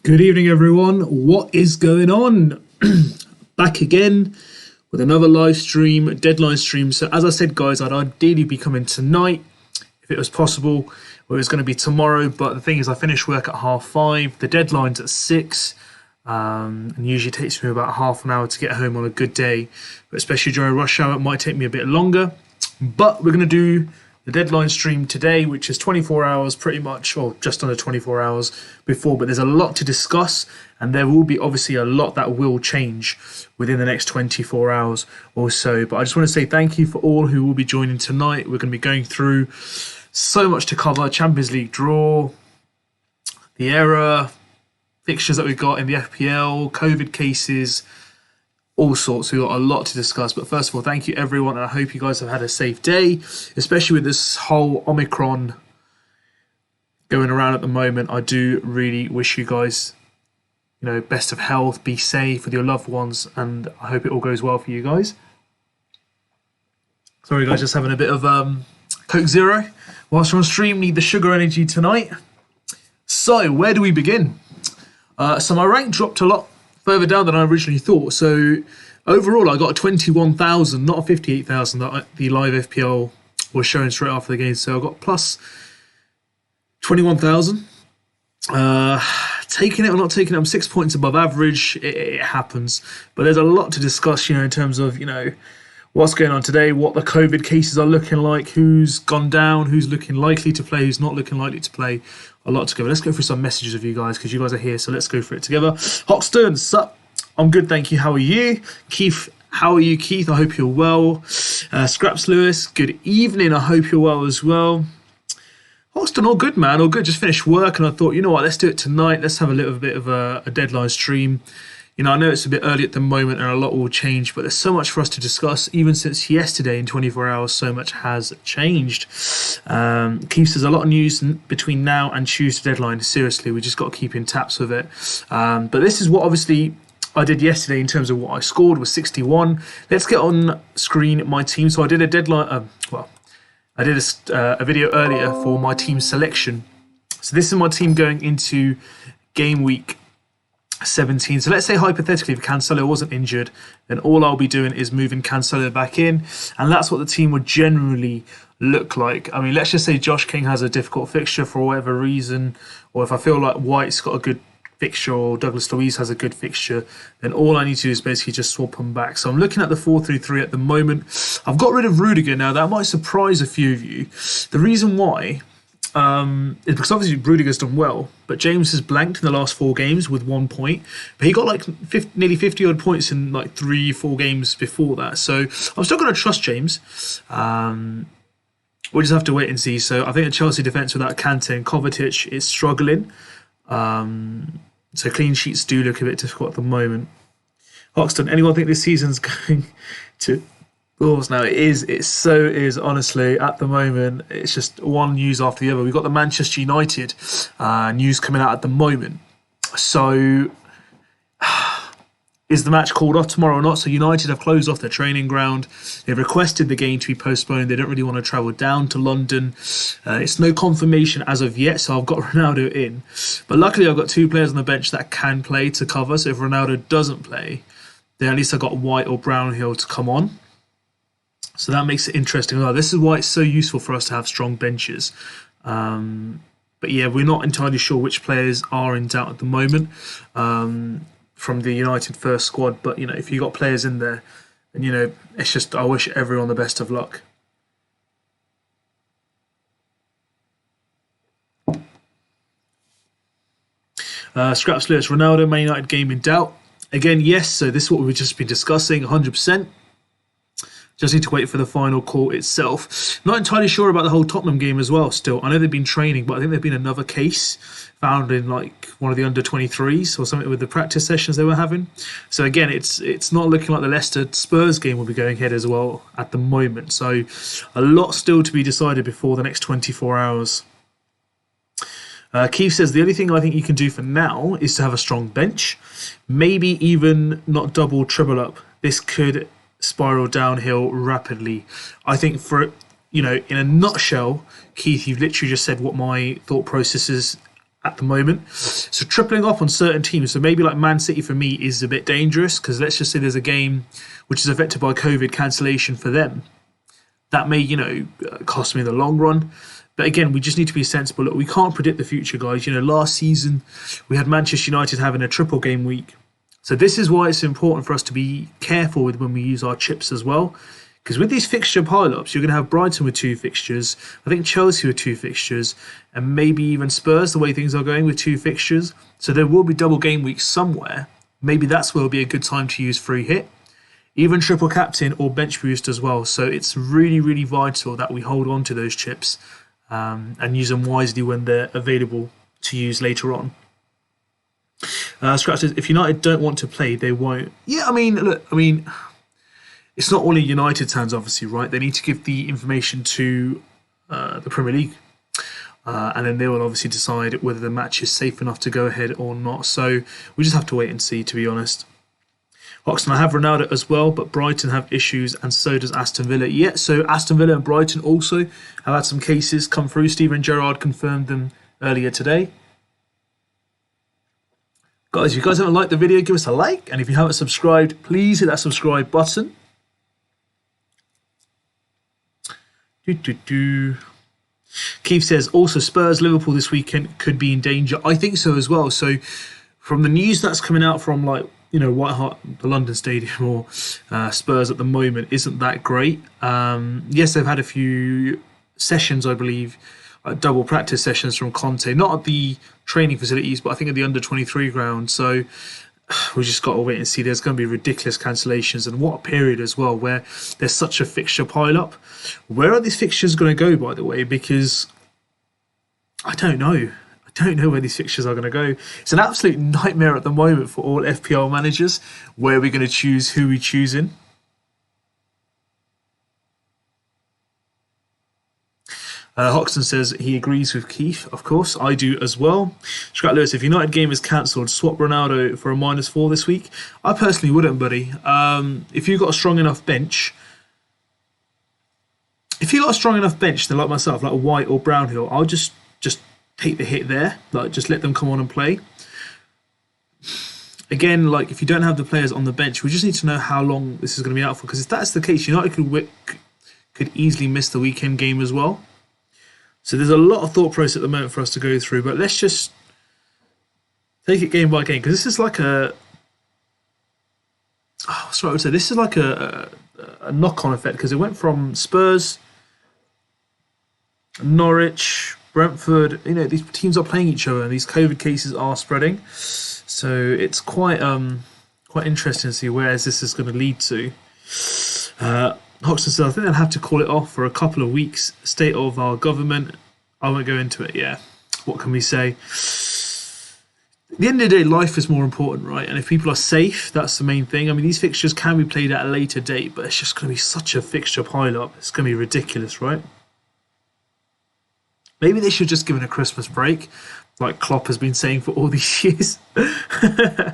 Good evening, everyone. What is going on? Back again with another live stream, deadline stream. So as I said, guys, I'd ideally be coming tonight if it was possible. Well, it was going to be tomorrow, but the thing is I finish work at 5:30. The deadline's at 6. And usually takes me about half an hour to get home on a good day. But especially during rush hour, it might take me a bit longer. But we're going to do the deadline stream today, which is 24 hours pretty much, or just under 24 hours before, but there's a lot to discuss, and there will be obviously a lot that will change within the next 24 hours or so. But I just want to say thank you for all who will be joining tonight. We're going to be going through so much to cover: Champions League draw, the error, fixtures that we've got in the FPL, COVID cases, all sorts. We've got a lot to discuss. But first of all, thank you everyone, and I hope you guys have had a safe day, especially with this whole Omicron going around at the moment. I do really wish you guys, best of health, be safe with your loved ones, and I hope it all goes well for you guys. Sorry guys, just having a bit of Coke Zero whilst we're on stream. Need the sugar energy tonight. So where do we begin? So my rank dropped a lot further down than I originally thought. So overall, I got a 21,000, not a 58,000 that the live FPL was showing straight after the game. So I got plus 21,000. Taking it or not taking it, I'm 6 points above average. It happens. But there's a lot to discuss, in terms of, what's going on today, what the COVID cases are looking like, who's gone down, who's looking likely to play, who's not looking likely to play. A lot to go. Let's go through some messages of you guys because you guys are here, so let's go through it together. Hoxton, sup? I'm good, thank you. How are you? Keith, how are you, Keith? I hope you're well. Scraps Lewis, good evening. I hope you're well as well. Hoxton, all good, man, all good. Just finished work and I thought, let's do it tonight. Let's have a little bit of a deadline stream. I know it's a bit early at the moment and a lot will change, but there's so much for us to discuss. Even since yesterday in 24 hours, so much has changed. Keith says a lot of news between now and Tuesday deadline. Seriously, we just got to keep in taps with it. But this is what obviously I did yesterday in terms of what I scored was 61. Let's get on screen my team. So I did a deadline, I did a video earlier for my team selection. So this is my team going into game week 17. So let's say hypothetically if Cancelo wasn't injured, then all I'll be doing is moving Cancelo back in, and that's what the team would generally look like. I mean, let's just say Josh King has a difficult fixture for whatever reason, or if I feel like White's got a good fixture or Douglas Luiz has a good fixture, then all I need to do is basically just swap them back. So I'm looking at the 4-3-3 at the moment. I've got rid of Rudiger now. That might surprise a few of you. The reason why is because obviously Rudiger's done well, but James has blanked in the last 4 games with 1 point. But he got like nearly 50 odd points in like 3-4 games before that. So I'm still going to trust James. We'll just have to wait and see. So I think the Chelsea defence without Kante and Kovacic is struggling. So clean sheets do look a bit difficult at the moment. Hoxton, anyone think this season's going to Wolves? No, it is. It so is, honestly. At the moment, it's just one news after the other. We've got the Manchester United news coming out at the moment. So is the match called off tomorrow or not? So United have closed off their training ground. They've requested the game to be postponed. They don't really want to travel down to London. It's no confirmation as of yet, so I've got Ronaldo in. But luckily I've got 2 players on the bench that can play to cover. So if Ronaldo doesn't play, then at least I've got White or Brownhill to come on. So that makes it interesting. This is why it's so useful for us to have strong benches. But yeah, we're not entirely sure which players are in doubt at the moment. From the United first squad, but you know, if you got players in there, and you know, it's just I wish everyone the best of luck. Scraps Lewis, Ronaldo, Man United game in doubt. Again, yes, so this is what we've just been discussing, 100%. Just need to wait for the final call itself. Not entirely sure about the whole Tottenham game as well still. I know they've been training, but I think there's been another case found in like one of the under-23s or something with the practice sessions they were having. So again, it's not looking like the Leicester Spurs game will be going ahead as well at the moment. So a lot still to be decided before the next 24 hours. Keith says the only thing I think you can do for now is to have a strong bench. Maybe even not double, triple up. This could spiral downhill rapidly. I think for, you know, in a nutshell, Keith, you've literally just said what my thought process is at the moment. So tripling up on certain teams, so maybe like Man City for me is a bit dangerous, because let's just say there's a game which is affected by COVID cancellation for them. That may, you know, cost me in the long run. But again, we just need to be sensible. Look, we can't predict the future, guys. You know, last season we had Manchester United having a triple game week. So this is why it's important for us to be careful with when we use our chips as well. Because with these fixture pile-ups, you're going to have Brighton with 2 fixtures, I think Chelsea with 2 fixtures, and maybe even Spurs, the way things are going, with 2 fixtures. So there will be double game weeks somewhere. Maybe that's where it'll be a good time to use free hit. Even triple captain or bench boost as well. So it's really, really vital that we hold on to those chips and use them wisely when they're available to use later on. Scratch says, if United don't want to play, they won't. Yeah, I mean, look, it's not all in United's hands, obviously, right? They need to give the information to the Premier League. And then they will obviously decide whether the match is safe enough to go ahead or not. So we just have to wait and see, to be honest. Hoxton, I have Ronaldo as well, but Brighton have issues, and so does Aston Villa. Yeah, so Aston Villa and Brighton also have had some cases come through. Steven Gerrard confirmed them earlier today. Guys, if you guys haven't liked the video, give us a like. And if you haven't subscribed, please hit that subscribe button. Keith says, also Spurs, Liverpool this weekend could be in danger. I think so as well. So from the news that's coming out from, like, you know, White Hart, the London Stadium, or Spurs at the moment isn't that great. Yes, they've had a few sessions, I believe, double practice sessions from Conte, not at the training facilities, but I think at the under-23 ground. So we just got to wait and see. There's going to be ridiculous cancellations, and what a period as well, where there's such a fixture pile-up. Where are these fixtures going to go, by the way? Because I don't know. I don't know where these fixtures are going to go. It's an absolute nightmare at the moment for all FPL managers, where we're going to choose who we choose in. Hoxton says he agrees with Keith. Of course, I do as well. Scott Lewis, if United game is cancelled, swap Ronaldo for a -4 this week. I personally wouldn't, buddy. If you've got a strong enough bench, if you got a strong enough bench, then like myself, like a White or Brownhill, I'll just take the hit there, like just let them come on and play. Again, like if you don't have the players on the bench, we just need to know how long this is going to be out for. Because if that's the case, United could easily miss the weekend game as well. So there's a lot of thought process at the moment for us to go through. But let's just take it game by game, because this is like a sorry, I would say this is like a knock-on effect, because it went from Spurs, Norwich, Brentford. You know, these teams are playing each other, and these COVID cases are spreading. So it's quite interesting to see where this is going to lead to. Hoxton said, I think they'll have to call it off for a couple of weeks. State of our government. I won't go into it. Yeah, what can we say? At the end of the day, life is more important, right? And if people are safe, that's the main thing. I mean, these fixtures can be played at a later date, but it's just going to be such a fixture pile-up. It's going to be ridiculous, right? Maybe they should just give it a Christmas break, like Klopp has been saying for all these years. And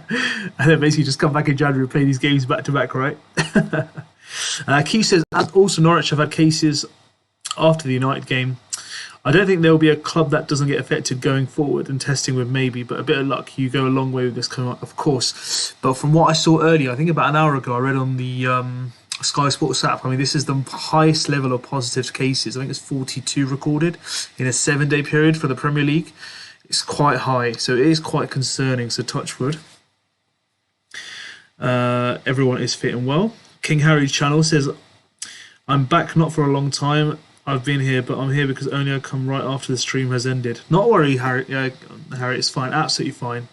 then basically just come back in January and play these games back-to-back, right? Keith says, also Norwich have had cases after the United game. I don't think there will be a club that doesn't get affected going forward, and testing with maybe, but a bit of luck, you go a long way with this coming up, of course. But from what I saw earlier, I think about an hour ago, I read on the Sky Sports app, I mean, this is the highest level of positive cases. I think it's 42 recorded in a 7-day period for the Premier League. It's quite high, so it is quite concerning, so touch wood. Everyone is fitting well. King Harry's channel says, I'm back not for a long time. I've been here, but I'm here because only I come right after the stream has ended. Not worry, Harry. Harry, it's fine. Absolutely fine.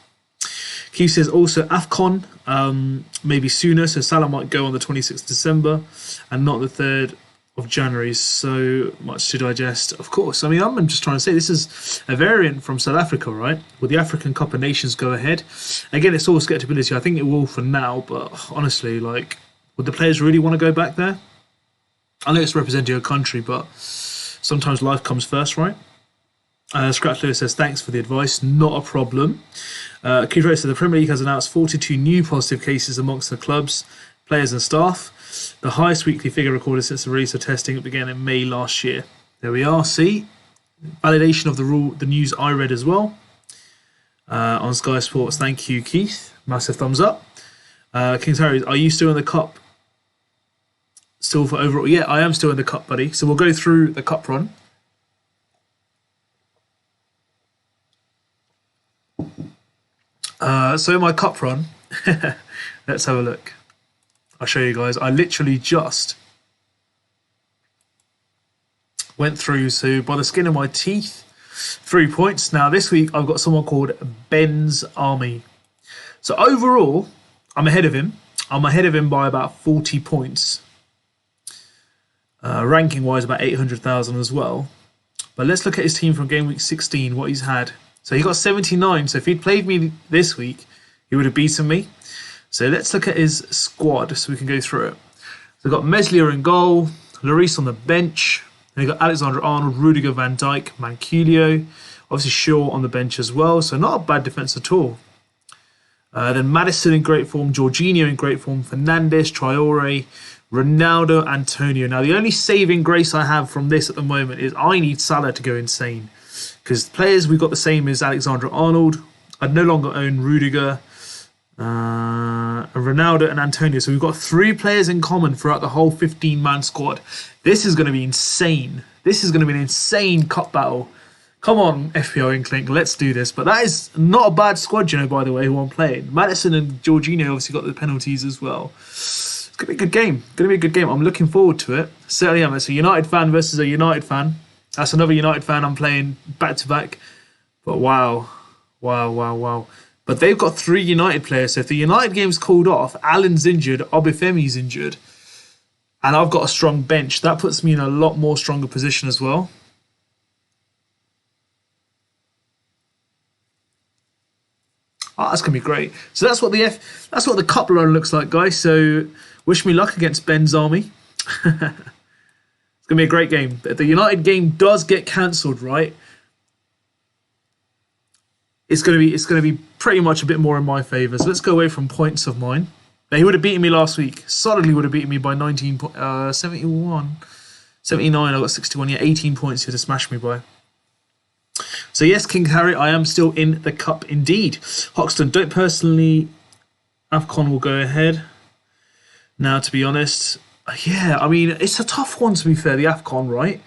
Keith says also AFCON, maybe sooner, so Salah might go on the 26th of December and not the 3rd of January. So much to digest, of course. I mean, I'm just trying to say this is a variant from South Africa, right? Will the African Cup of Nations go ahead? Again, it's all skepticism. I think it will for now, but honestly, like, would the players really want to go back there? I know it's representing a country, but sometimes life comes first, right? Scratch Lewis says, thanks for the advice. Not a problem. Keith Rose said, the Premier League has announced 42 new positive cases amongst the clubs, players and staff. The highest weekly figure recorded since the release of testing began in May last year. There we are. See? Validation of the news I read as well. On Sky Sports. Thank you, Keith. Massive thumbs up. King's Harry, are you still in the cup? Still for overall? Yeah, I am still in the cup, buddy. So we'll go through the cup run. So in my cup run, let's have a look. I'll show you guys. I literally just went through, so by the skin of my teeth, 3 points. Now this week I've got someone called Ben's Army. So overall, I'm ahead of him. I'm ahead of him by about 40 points. Ranking wise, about 800,000 as well. But let's look at his team from game week 16, what he's had. So he got 79. So if he'd played me this week, he would have beaten me. So let's look at his squad so we can go through it. So we've got Meslier in goal, Lloris on the bench. Then we've got Alexander-Arnold, Rudiger, Van Dijk, Manquillo. Obviously Shaw on the bench as well. So not a bad defence at all. Then Maddison in great form, Jorginho in great form, Fernandes, Traore, Ronaldo, Antonio. Now the only saving grace I have from this at the moment is I need Salah to go insane. Because players we've got the same as Alexander-Arnold. I'd no longer own Rudiger, Ronaldo and Antonio. So we've got 3 players in common throughout the whole 15-man squad. This is going to be insane. This is going to be an insane cup battle. Come on, FPL Inkling, let's do this. But that is not a bad squad, you know, by the way, who I'm playing. Maddison and Jorginho obviously got the penalties as well. It's going to be a good game. Going to be a good game. I'm looking forward to it. Certainly am. It's a United fan versus a United fan. That's another United fan I'm playing back-to-back. But wow. But they've got 3 United players. So if the United game's called off, Allen's injured, Obafemi's injured, and I've got a strong bench, that puts me in a lot more stronger position as well. Oh, that's gonna be great. So that's what the cup run looks like, guys. So wish me luck against Ben's Army. It's gonna be a great game. If the United game does get cancelled, right? It's gonna be pretty much a bit more in my favour. So let's go away from points of mine. Now, he would have beaten me last week. Solidly would have beaten me by 71. 79, I got 61. Yeah, 18 points here to smash me by. So yes, King Harry, I am still in the cup indeed. Hoxton, don't personally. AFCON will go ahead. Now, to be honest, yeah, I mean, it's a tough one, to be fair, the AFCON, right?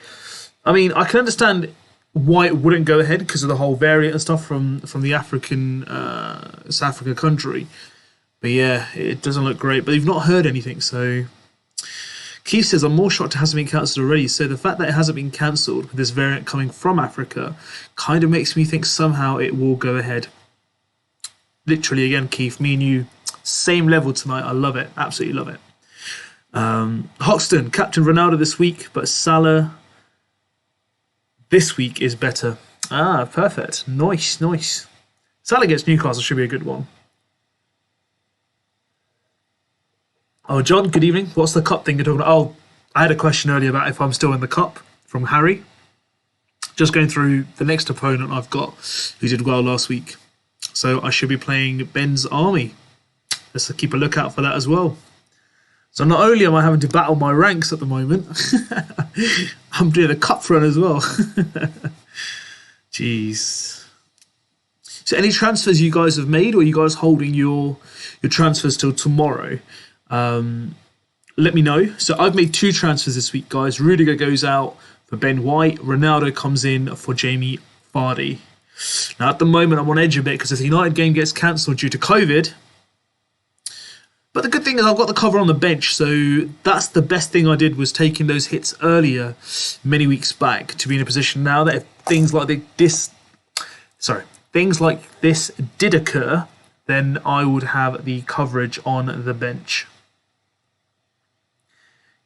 I mean, I can understand why it wouldn't go ahead because of the whole variant and stuff from the African, South Africa country. But yeah, it doesn't look great. But you've not heard anything, so... Keith says, I'm more shocked it hasn't been cancelled already. So the fact that it hasn't been cancelled with this variant coming from Africa kind of makes me think somehow it will go ahead. Literally, again, Keith, me and you, same level tonight. I love it. Absolutely love it. Hoxton, Captain Ronaldo this week, but Salah this week is better. Ah, perfect. Nice, nice. Salah against Newcastle should be a good one. Oh, John, good evening. What's the cup thing you're talking about? Oh, I had a question earlier about if I'm still in the cup from Harry. Just going through the next opponent I've got who did well last week. So I should be playing Ben's Army. Let's keep a lookout for that as well. So not only am I having to battle my ranks at the moment, I'm doing a cup run as well. Jeez. So any transfers you guys have made, or are you guys holding your transfers till tomorrow? Let me know. So I've made 2 transfers this week, guys. Rudiger goes out for Ben White. Ronaldo comes in for Jamie Vardy. Now, at the moment, I'm on edge a bit because if the United game gets cancelled due to COVID. But the good thing is I've got the cover on the bench. So that's the best thing I did, was taking those hits earlier, many weeks back, to be in a position now that if things like this did occur, then I would have the coverage on the bench.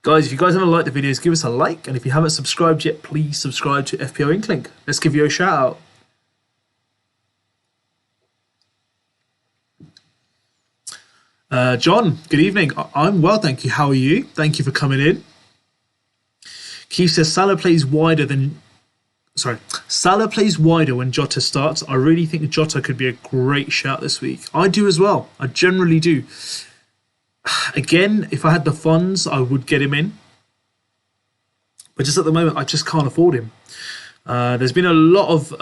Guys, if you guys haven't liked the videos, give us a like. And if you haven't subscribed yet, please subscribe to FPL Inklink. Let's give you a shout out. John, good evening. I'm well, thank you. How are you? Thank you for coming in. Keith says Salah plays wider when Jota starts. I really think Jota could be a great shout this week. I do as well. I generally do. Again, if I had the funds, I would get him in. But just at the moment, I just can't afford him. There's been a lot of...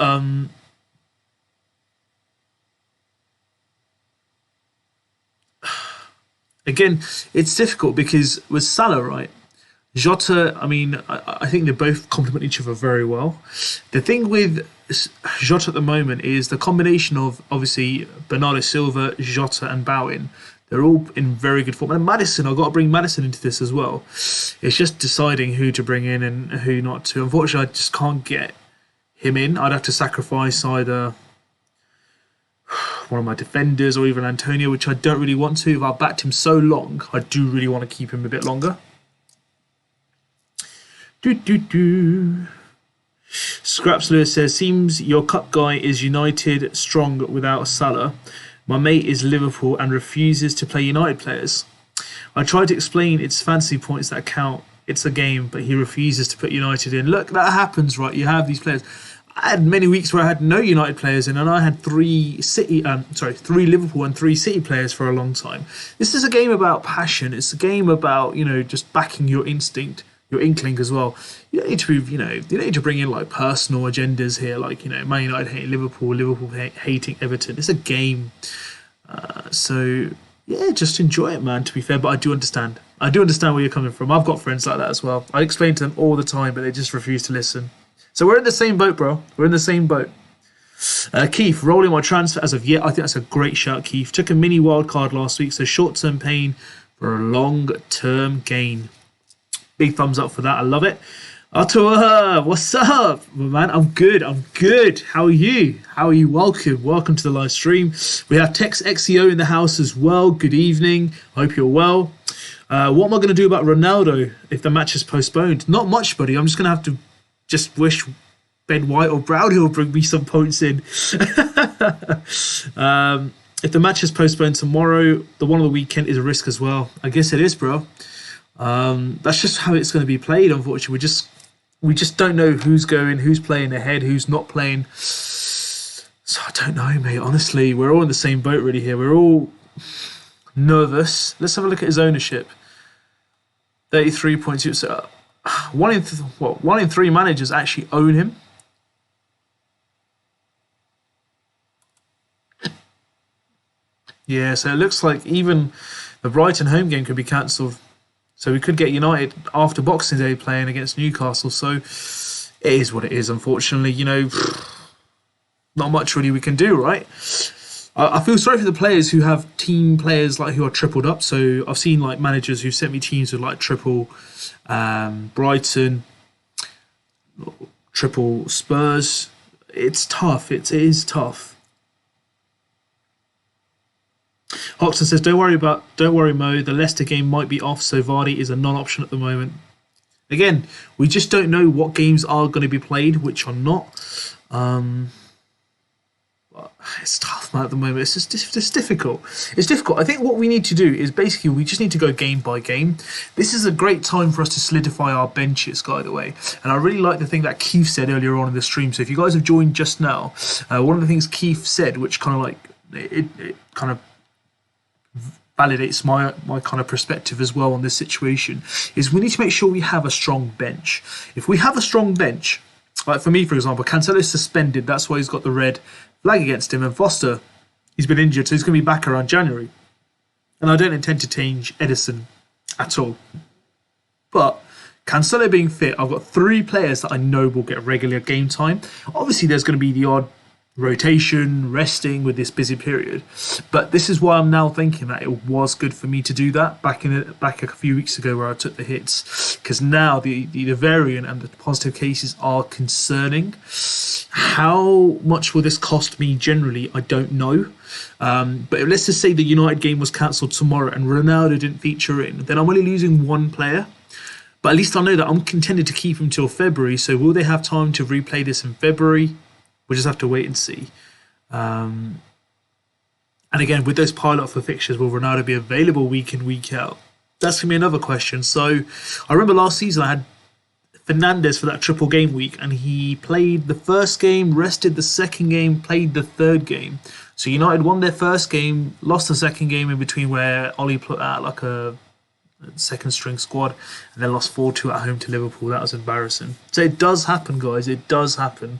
Again, it's difficult because with Salah, right? Jota, I mean, I think they both complement each other very well. The thing with Jota at the moment is the combination of, obviously, Bernardo Silva, Jota and Bowen. They're all in very good form. And Maddison, I've got to bring Maddison into this as well. It's just deciding who to bring in and who not to. Unfortunately, I just can't get him in. I'd have to sacrifice either one of my defenders or even Antonio, which I don't really want to. If I've backed him so long, I do really want to keep him a bit longer. Scraps Lewis says, seems your cup guy is United strong without Salah. My mate is Liverpool and refuses to play United players. I tried to explain it's fantasy points that count. It's a game, but he refuses to put United in. Look, that happens, right? You have these players. I had many weeks where I had no United players in, and I had 3 Liverpool and 3 City players for a long time. This is a game about passion. It's a game about, just backing your instinct, your inkling as well. You don't need to be, you don't need to bring in like personal agendas here, like, Man United hating Liverpool, Liverpool hating Everton. It's a game. So yeah, just enjoy it, man, to be fair. But I do understand. I do understand where you're coming from. I've got friends like that as well. I explain to them all the time, but they just refuse to listen. So we're in the same boat, bro. We're in the same boat. Keith, rolling my transfer as of yet. I think that's a great shout, Keith. Took a mini wildcard last week, so short-term pain for a long-term gain. Big thumbs up for that. I love it. Ottawa, what's up? Well, man, I'm good. How are you? Welcome to the live stream. We have Tex XEO in the house as well. Good evening. I hope you're well. What am I going to do about Ronaldo if the match is postponed? Not much, buddy. I'm just going to have to just wish Ben White or Brownhill bring me some points in. If the match is postponed tomorrow, the one on the weekend is a risk as well. I guess it is, bro. That's just how it's going to be played, unfortunately. We just don't know who's playing ahead, who's not playing. So I don't know, mate. Honestly, we're all in the same boat really here. We're all nervous. Let's have a look at his ownership. 33.2. So one in three managers actually own him. Yeah, so it looks like even the Brighton home game could be cancelled. So we could get United after Boxing Day playing against Newcastle. So it is what it is, unfortunately. Not much really we can do, right? I feel sorry for the players who have team players like who are tripled up. So I've seen like managers who sent me teams with like triple Brighton, triple Spurs. It's tough. It is tough. Hoxton says, don't worry, Mo. The Leicester game might be off, so Vardy is a non-option at the moment. Again, we just don't know what games are going to be played, which are not. It's tough, man, at the moment. It's just difficult. It's difficult. I think what we need to do is basically we just need to go game by game. This is a great time for us to solidify our benches, by the way. And I really like the thing that Keith said earlier on in the stream. So if you guys have joined just now, one of the things Keith said, which kind of like it kind of validates my kind of perspective as well on this situation, is we need to make sure we have a strong bench. If we have a strong bench, like for me, for example, Cancelo's suspended. That's why he's got the red flag against him. And Foster, he's been injured, so he's going to be back around January. And I don't intend to change Edison at all. But Cancelo being fit, I've got 3 players that I know will get regular game time. Obviously, there's going to be the odd rotation, resting with this busy period. But this is why I'm now thinking that it was good for me to do that back a few weeks ago where I took the hits. Because now the variant and the positive cases are concerning. How much will this cost me generally? I don't know. But let's just say the United game was cancelled tomorrow and Ronaldo didn't feature in, then I'm only losing 1 player. But at least I know that I'm contended to keep him till February. So will they have time to replay this in February? We'll just have to wait and see. And again, with those pilot for fixtures, will Ronaldo be available week in, week out? That's going to be another question. So I remember last season I had Fernandes for that triple game week, and he played the first game, rested the second game, played the third game. So United won their first game, lost the second game in between where Ollie put out like a second string squad, and then lost 4-2 at home to Liverpool. That was embarrassing. So it does happen, guys. It does happen.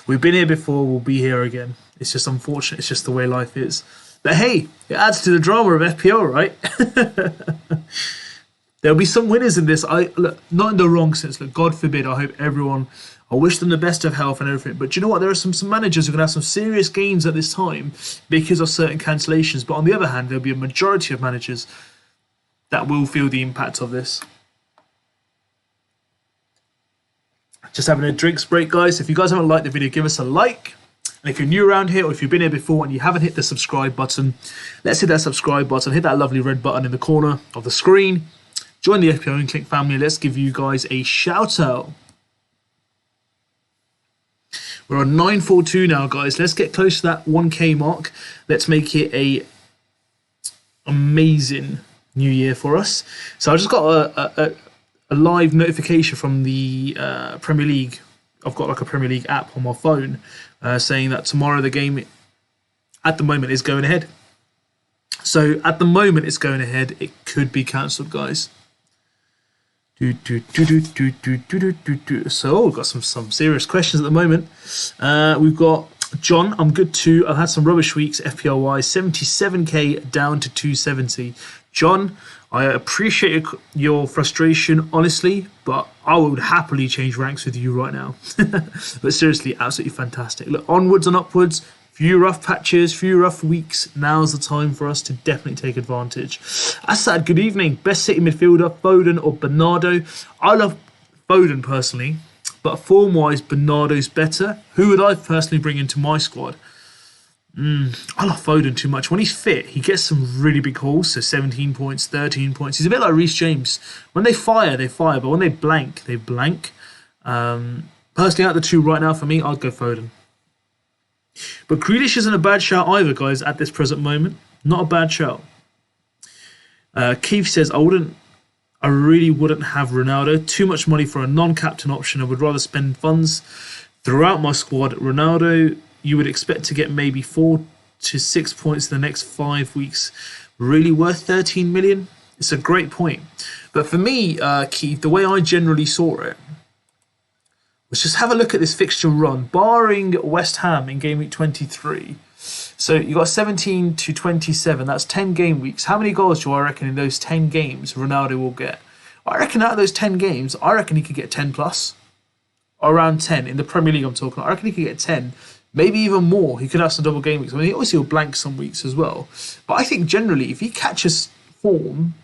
We've been here before. We'll be here again. It's just unfortunate. It's just the way life is. But hey, it adds to the drama of FPL, right? There'll be some winners in this. Look, not in the wrong sense. Look, God forbid. I hope everyone. I wish them the best of health and everything. But you know what? There are some managers who are going to have some serious gains at this time because of certain cancellations. But on the other hand, there'll be a majority of managers that will feel the impact of this. Just having a drinks break, guys. If you guys haven't liked the video, give us a like. And if you're new around here or if you've been here before and you haven't hit the subscribe button, let's hit that subscribe button. Hit that lovely red button in the corner of the screen. Join the FPL and Click family. Let's give you guys a shout out. We're on 942 now, guys. Let's get close to that 1K mark. Let's make it a amazing new year for us. So I just got a live notification from the Premier League. I've got like a Premier League app on my phone saying that tomorrow the game at the moment is going ahead. So at the moment it's going ahead. It could be cancelled, guys. So we've got some serious questions at the moment. We've got John, I'm good too. I've had some rubbish weeks FPL wise. 77k down to 270. John, I appreciate your frustration, honestly, but I would happily change ranks with you right now. But seriously, absolutely fantastic. Look, onwards and upwards. Few rough patches, few rough weeks. Now's the time for us to definitely take advantage. Assad, good evening. Best City midfielder, Foden or Bernardo? I love Foden personally, but form-wise, Bernardo's better. Who would I personally bring into my squad? I love Foden too much. When he's fit, he gets some really big hauls. So 17 points, 13 points. He's a bit like Reece James. When they fire, they fire. But when they blank, they blank. Personally, out of the two right now, for me, I'd go Foden. But Grealish isn't a bad shout either, guys, at this present moment. Not a bad shout. Keith says, I really wouldn't have Ronaldo. Too much money for a non-captain option. I would rather spend funds throughout my squad. Ronaldo, you would expect to get maybe 4 to 6 points in the next 5 weeks. Really worth 13 million? It's a great point. But for me, Keith, the way I generally saw it was just have a look at this fixture run, barring West Ham in game week 23. So you got 17 to 27. That's 10 game weeks. How many goals do I reckon in those 10 games Ronaldo will get? I reckon out of those 10 games, I reckon he could get 10 plus. Around 10 in the Premier League I'm talking. I reckon he could get 10, maybe even more. He could have some double game weeks. I mean, obviously he'll blank some weeks as well. But I think generally, if he catches form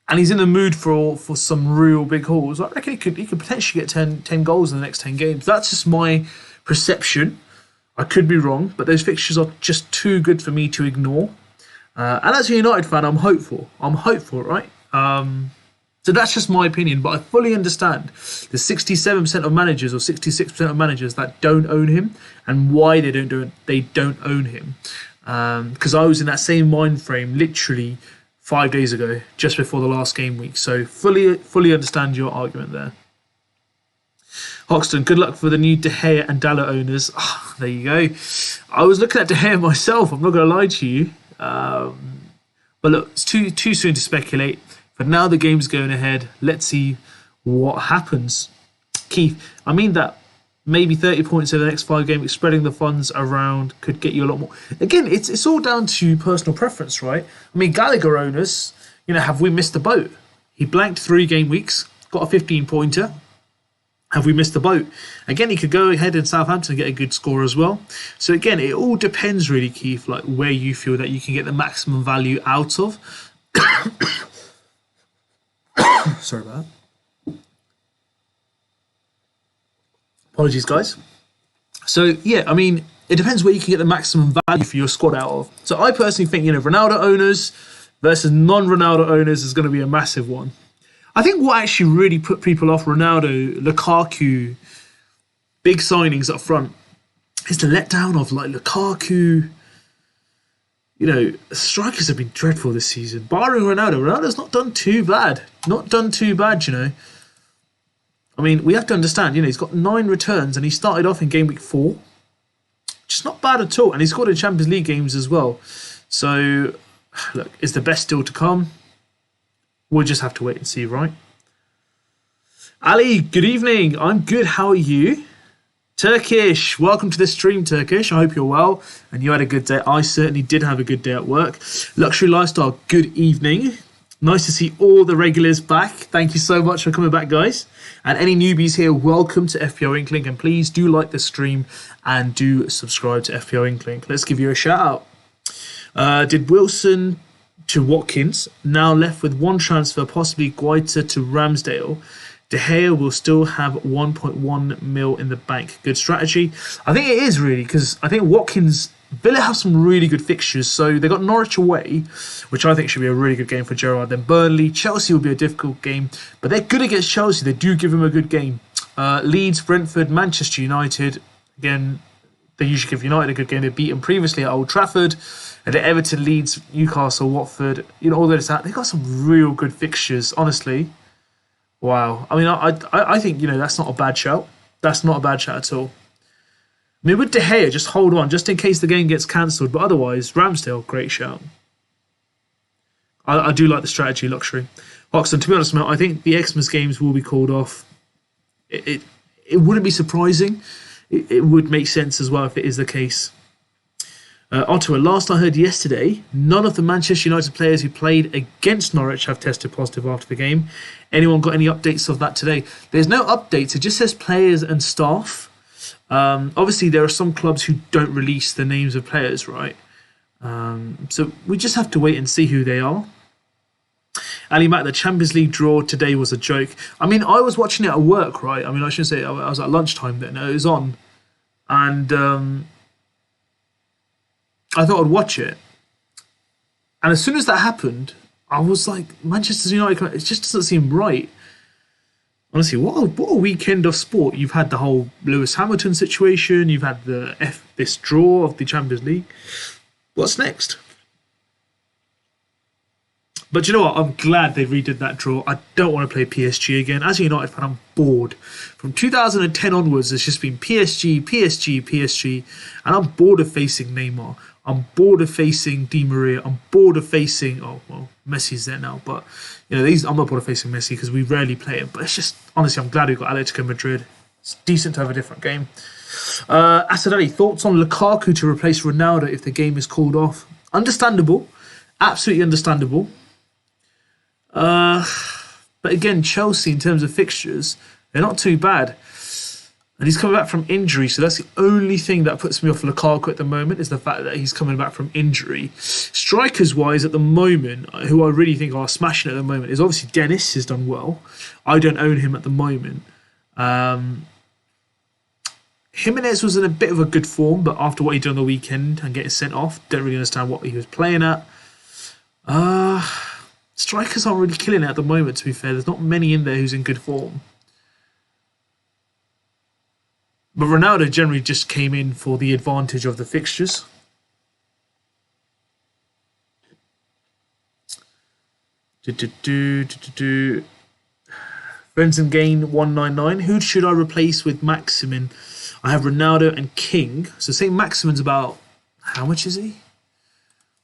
and he's in the mood for some real big hauls, I reckon he could potentially get 10 goals in the next 10 games. That's just my perception. I could be wrong, but those fixtures are just too good for me to ignore. And as a United fan, I'm hopeful. Right? So that's just my opinion, but I fully understand the 67% of managers or 66% of managers that don't own him and why they don't own him. Because I was in that same mind frame literally 5 days ago, just before the last game week. So fully understand your argument there. Hoxton, good luck for the new De Gea and Dalot owners. Oh, there you go. I was looking at De Gea myself, I'm not going to lie to you. But look, it's too soon to speculate. But now the game's going ahead. Let's see what happens. Keith, I mean that maybe 30 points over the next 5 games, spreading the funds around could get you a lot more. Again, it's all down to personal preference, right? I mean, Gallagher owners, have we missed the boat? He blanked 3 game weeks, got a 15-pointer. Have we missed the boat? Again, he could go ahead in Southampton and get a good score as well. So again, it all depends really, Keith, like where you feel that you can get the maximum value out of. Sorry about that. Apologies, guys. So, yeah, I mean, it depends where you can get the maximum value for your squad out of. So I personally think, Ronaldo owners versus non-Ronaldo owners is going to be a massive one. I think what actually really put people off Ronaldo, Lukaku, big signings up front is the letdown of like Lukaku. Strikers have been dreadful this season. Barring Ronaldo, Ronaldo's not done too bad. I mean, we have to understand, he's got 9 returns and he started off in game week 4. Which is not bad at all. And he scored in Champions League games as well. So, look, is the best still to come? We'll just have to wait and see, right? Ali, good evening. I'm good. How are you? Turkish, welcome to the stream, Turkish. I hope you're well and you had a good day. I certainly did have a good day at work. Luxury Lifestyle, good evening. Nice to see all the regulars back. Thank you so much for coming back, guys. And any newbies here, welcome to FPL Inklink. And please do like the stream and do subscribe to FPL Inklink. Let's give you a shout out. Did Wilson to Watkins, now left with 1 transfer, possibly Guaita to Ramsdale. De Gea will still have 1.1 mil in the bank. Good strategy. I think it is really, because I think Villa have some really good fixtures. So they got Norwich away, which I think should be a really good game for Gerrard. Then Burnley, Chelsea will be a difficult game, but they're good against Chelsea. They do give him a good game. Leeds, Brentford, Manchester United. Again, they usually give United a good game. They beat them previously at Old Trafford. And at Everton, Leeds, Newcastle, Watford. All this out. They've got some real good fixtures, honestly. Wow. I mean, I think, that's not a bad shout. That's not a bad shout at all. I mean, with De Gea, just hold on, just in case the game gets cancelled. But otherwise, Ramsdale, great shout. I do like the strategy, Luxury. Hoxton, to be honest, mate, I think the Xmas games will be called off. It wouldn't be surprising. It would make sense as well if it is the case. Ottawa, last I heard yesterday, none of the Manchester United players who played against Norwich have tested positive after the game. Anyone got any updates of that today? There's no updates. It just says players and staff. Obviously, there are some clubs who don't release the names of players, right? So we just have to wait and see who they are. Ali Mac, the Champions League draw today was a joke. I mean, I was watching it at work, right? I mean, I shouldn't say I was at lunchtime then. It was on. And I thought I'd watch it. And as soon as that happened, I was like, Manchester United, it just doesn't seem right. Honestly, what a weekend of sport. You've had the whole Lewis Hamilton situation. You've had this draw of the Champions League. What's next? But you know what? I'm glad they redid that draw. I don't want to play PSG again. As a United fan, I'm bored. From 2010 onwards, it's just been PSG, PSG, PSG. And I'm bored of facing Neymar. I'm bored of facing Di Maria. I'm bored of facing... Oh, well, Messi's there now. But, you know, I'm not bored of facing Messi because we rarely play him. But it's just... Honestly, I'm glad we got Atletico Madrid. It's decent to have a different game. Asad Ali, thoughts on Lukaku to replace Ronaldo if the game is called off? Understandable. Absolutely understandable. But again, Chelsea, in terms of fixtures, they're not too bad. And he's coming back from injury, so that's the only thing that puts me off Lukaku at the moment, is the fact that he's coming back from injury. Strikers-wise, at the moment, who I really think are smashing at the moment, is obviously Dennis has done well. I don't own him at the moment. Jimenez was in a bit of a good form, but after what he did on the weekend and getting sent off, don't really understand what he was playing at. Strikers aren't really killing it at the moment, to be fair. There's not many in there who's in good form. But Ronaldo generally just came in for the advantage of the fixtures. Friends and Gain 199. Who should I replace with Maximin? I have Ronaldo and King. So say Maximin's about... How much is he?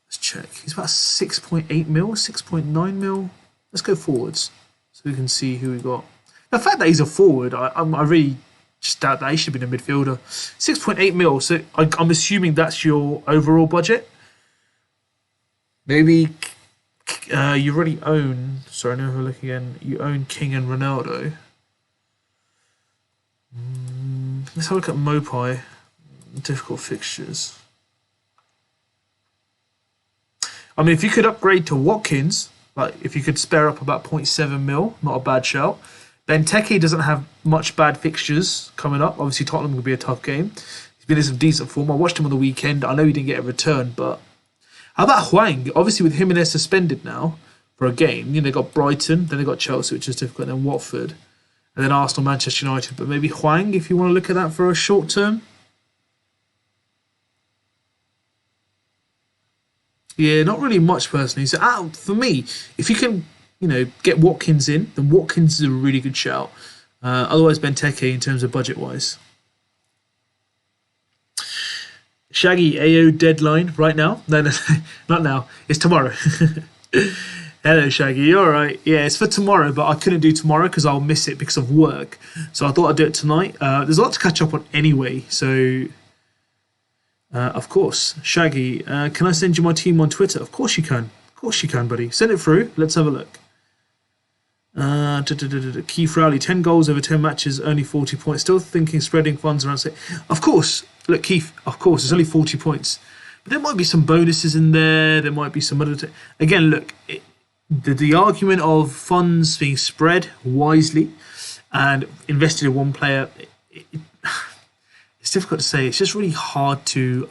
Let's check. He's about 6.8 mil, 6.9 mil. Let's go forwards so we can see who we got. The fact that he's a forward, I really just doubt that he should be a midfielder. 6.8 mil, so I'm assuming that's your overall budget. Maybe you already own... Sorry, I never look again. You own King and Ronaldo. Let's have a look at Mopai. Difficult fixtures. I mean, if you could upgrade to Watkins, like if you could spare up about 0.7 mil, not a bad shout. Benteke doesn't have much bad fixtures coming up. Obviously, Tottenham will be a tough game. He's been in some decent form. I watched him on the weekend. I know he didn't get a return, but how about Hwang? Obviously, with Jimenez suspended now for a game, you know, they got Brighton, then they got Chelsea, which is difficult, and then Watford, and then Arsenal, Manchester United. But maybe Hwang, if you want to look at that for a short term. Yeah, not really much personally. So for me, if you can, you know, get Watkins in, then Watkins is a really good shout. Otherwise, Benteke in terms of budget wise. Shaggy AO deadline right now? No, not now. It's tomorrow. Hello, Shaggy. You all right? Yeah, it's for tomorrow, but I couldn't do tomorrow because I'll miss it because of work. So I thought I'd do it tonight. There's a lot to catch up on anyway, so. Of course, Shaggy, can I send you my team on Twitter? Of course you can. Of course you can, buddy. Send it through. Let's have a look. Keith Rowley, 10 goals over 10 matches, only 40 points. Still thinking spreading funds around. Of course. Look, Keith, of course, it's only 40 points. But there might be some bonuses in there. There might be some other... Again, look, the argument of funds being spread wisely and invested in one player... It's difficult to say. It's just really hard to...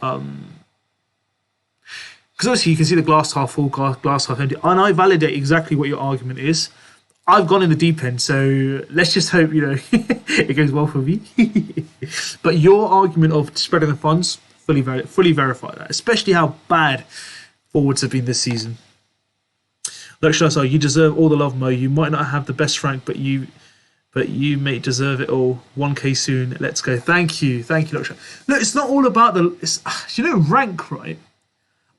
Because obviously you can see the glass half full, glass half empty. And I validate exactly what your argument is. I've gone in the deep end, so let's just hope, you know, it goes well for me. But your argument of spreading the funds, fully verify that. Especially how bad forwards have been this season. Look, Shasar, you deserve all the love, Mo. You might not have the best rank, but you mate deserve it all. 1k soon. Let's go. Thank you, Look, it's not all about you know, rank, right?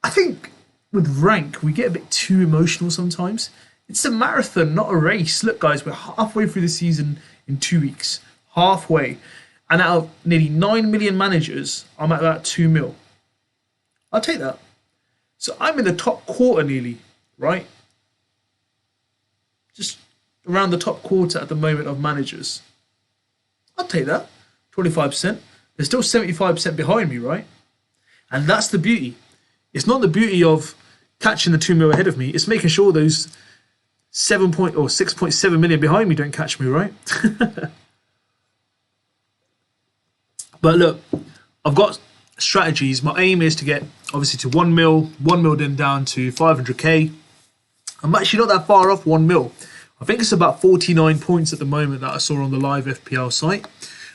I think with rank we get a bit too emotional sometimes. It's a marathon, not a race. Look, guys, we're halfway through the season in 2 weeks. Halfway, and out of nearly 9 million managers, I'm at about 2 mil. I'll take that. So I'm in the top quarter nearly, right? Just around the top quarter at the moment of managers. I'll take that. 25%. There's still 75% behind me, right? And that's the beauty. It's not the beauty of catching the 2 mil ahead of me. It's making sure those 6.7 million behind me don't catch me, right? But look, I've got strategies. My aim is to get obviously to 1 mil then down to 500k. I'm actually not that far off 1 mil. I think it's about 49 points at the moment that I saw on the live FPL site.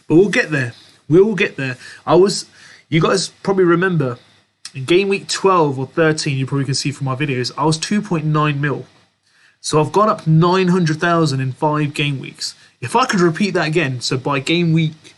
But we'll get there. We'll get there. You guys probably remember, in game week 12 or 13, you probably can see from my videos, I was 2.9 mil. So I've gone up 900,000 in 5 game weeks. If I could repeat that again, so by game week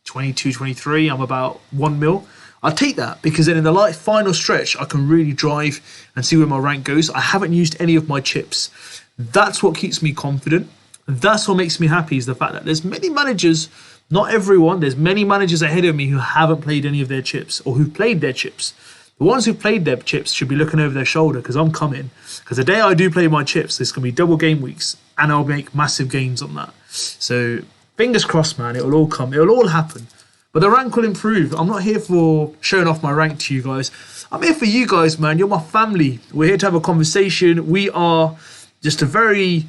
22, 23, I'm about 1 mil. I'll take that because then in the final stretch, I can really drive and see where my rank goes. I haven't used any of my chips. That's what keeps me confident. That's what makes me happy is the fact that there's many managers, not everyone, there's many managers ahead of me who haven't played any of their chips or who've played their chips. The ones who've played their chips should be looking over their shoulder because I'm coming. Because the day I do play my chips, there's going to be double game weeks and I'll make massive gains on that. So fingers crossed, man, it'll all come. It'll all happen. But the rank will improve. I'm not here for showing off my rank to you guys. I'm here for you guys, man. You're my family. We're here to have a conversation. We are just a very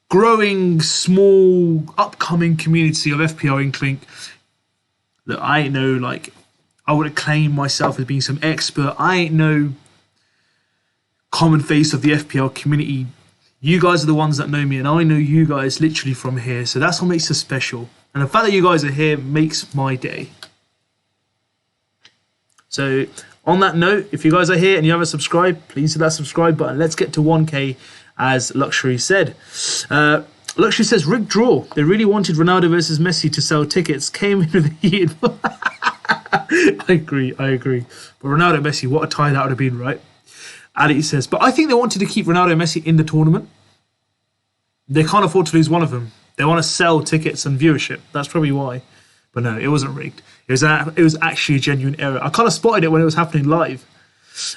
growing, small, upcoming community of FPL Inkling. Look, I ain't no, like, I wouldn't claim myself as being some expert. I ain't no common face of the FPL community. You guys are the ones that know me, and I know you guys literally from here. So that's what makes us special. And the fact that you guys are here makes my day. So on that note, if you guys are here and you haven't subscribed, please hit that subscribe button. Let's get to 1K, as Luxury said. Luxury says, rigged draw. They really wanted Ronaldo versus Messi to sell tickets. Came in with a heated... I agree. But Ronaldo and Messi, what a tie that would have been, right? Ali says, but I think they wanted to keep Ronaldo and Messi in the tournament. They can't afford to lose one of them. They want to sell tickets and viewership. That's probably why. But no, it wasn't rigged. It was actually a genuine error. I kind of spotted it when it was happening live.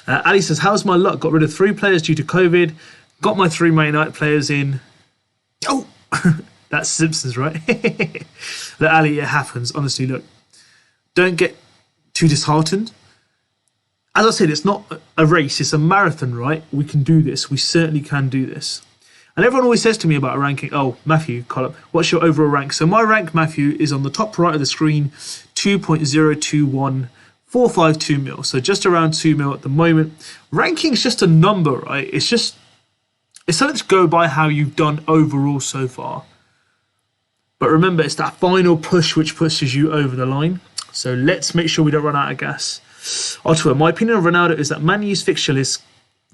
Ali says, how's my luck? Got rid of 3 players due to COVID. Got my 3 Man United players in. Oh, that's Simpsons, right? Look, Ali, it happens. Honestly, look. Don't get too disheartened. As I said, it's not a race, it's a marathon, right? We can do this. We certainly can do this. And everyone always says to me about a ranking, oh, Matthew, Colin, what's your overall rank? So my rank, Matthew, is on the top right of the screen, 2.021452 mil. So just around 2 mil at the moment. Ranking is just a number, right? It's something to go by how you've done overall so far. But remember, it's that final push which pushes you over the line. So let's make sure we don't run out of gas. Ottawa, my opinion of Ronaldo is that Man U's fixture list,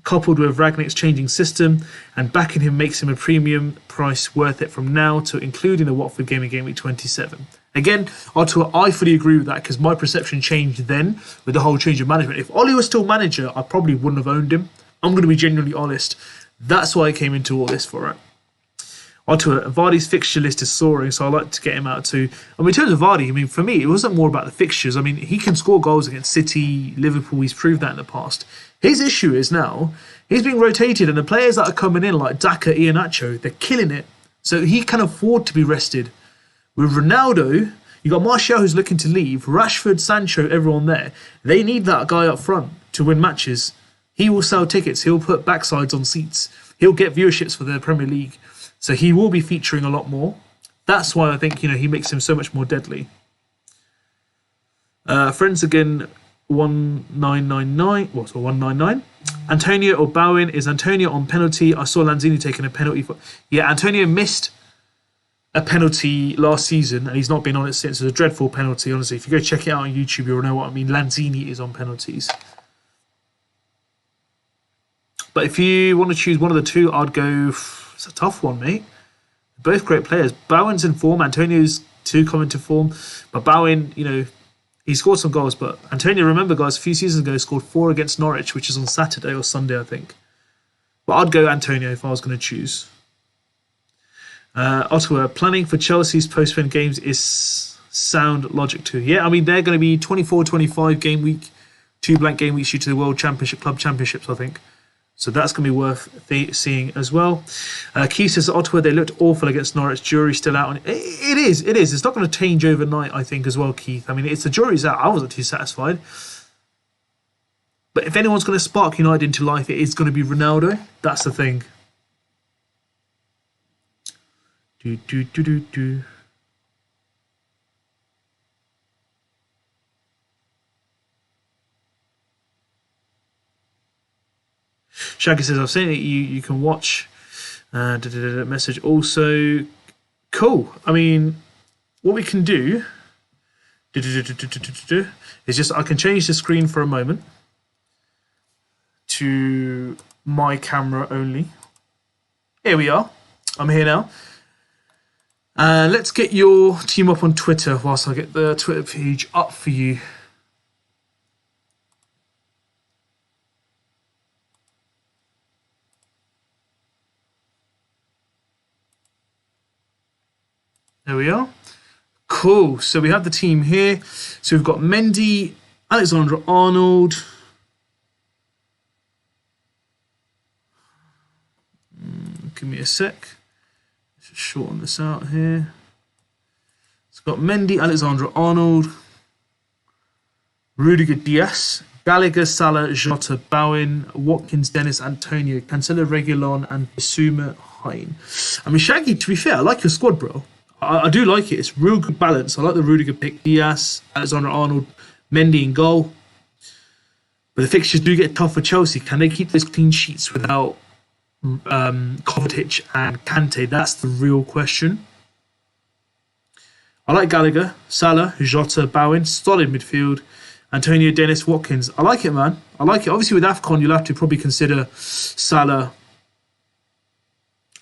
coupled with Ragnick's changing system and backing him, makes him a premium price worth it from now to including the Watford game in Game Week 27. Again, Ottawa, I fully agree with that because my perception changed then with the whole change of management. If Ollie was still manager, I probably wouldn't have owned him. I'm going to be genuinely honest. That's why I came into all this for it. Ottawa, Vardy's fixture list is soaring, so I like to get him out too. I mean, in terms of Vardy, I mean, for me, it wasn't more about the fixtures. I mean, he can score goals against City, Liverpool. He's proved that in the past. His issue is now, he's being rotated, and the players that are coming in, like Daka, Iheanacho, they're killing it. So he can afford to be rested. With Ronaldo, you got Martial who's looking to leave, Rashford, Sancho, everyone there. They need that guy up front to win matches. He will sell tickets. He'll put backsides on seats. He'll get viewerships for the Premier League. So he will be featuring a lot more. That's why I think, he makes him so much more deadly. Friends again, 1999. What's 199? Antonio or Bowen. Is Antonio on penalty? I saw Lanzini taking a penalty. Yeah, Antonio missed a penalty last season and he's not been on it since. It's a dreadful penalty, honestly. If you go check it out on YouTube, you'll know what I mean. Lanzini is on penalties. But if you want to choose one of the two, I'd go... It's a tough one, mate. Both great players. Bowen's in form. Antonio's too coming to form. But Bowen, he scored some goals. But Antonio, remember, guys, a few seasons ago, scored 4 against Norwich, which is on Saturday or Sunday, I think. But I'd go Antonio if I was going to choose. Ottawa, planning for Chelsea's postponed games is sound logic too. Yeah, I mean, they're going to be 24-25 game week, 2 blank game weeks due to the World Championship, Club Championships, I think. So that's going to be worth seeing as well. Keith says Ottawa, they looked awful against Norwich. Jury's still out on it. It is. It's not going to change overnight, I think, as well, Keith. I mean, the jury's out. I wasn't too satisfied. But if anyone's going to spark United into life, it is going to be Ronaldo. That's the thing. Shaggy says, I've seen it, you can watch. Message also. Cool. I mean, what we can do is just, I can change the screen for a moment to my camera only. Here we are. I'm here now. Let's get your team up on Twitter whilst I get the Twitter page up for you. There we are. Cool. So we have the team here. So we've got Mendy, Alexander-Arnold. Give me a sec. Let's just shorten this out here. It's got Mendy, Alexander-Arnold, Rudiger, Diaz, Gallagher, Salah, Jota, Bowen, Watkins, Dennis, Antonio, Cancelo, Reguilon, and Bissouma, Hein. I mean, Shaggy, to be fair, I like your squad, bro. I do like it. It's real good balance. I like the Rudiger pick. Diaz, Alexander-Arnold, Mendy in goal. But the fixtures do get tough for Chelsea. Can they keep those clean sheets without Kovacic and Kante? That's the real question. I like Gallagher, Salah, Jota, Bowen. Solid midfield. Antonio, Dennis, Watkins. I like it, man. I like it. Obviously, with AFCON, you'll have to probably consider Salah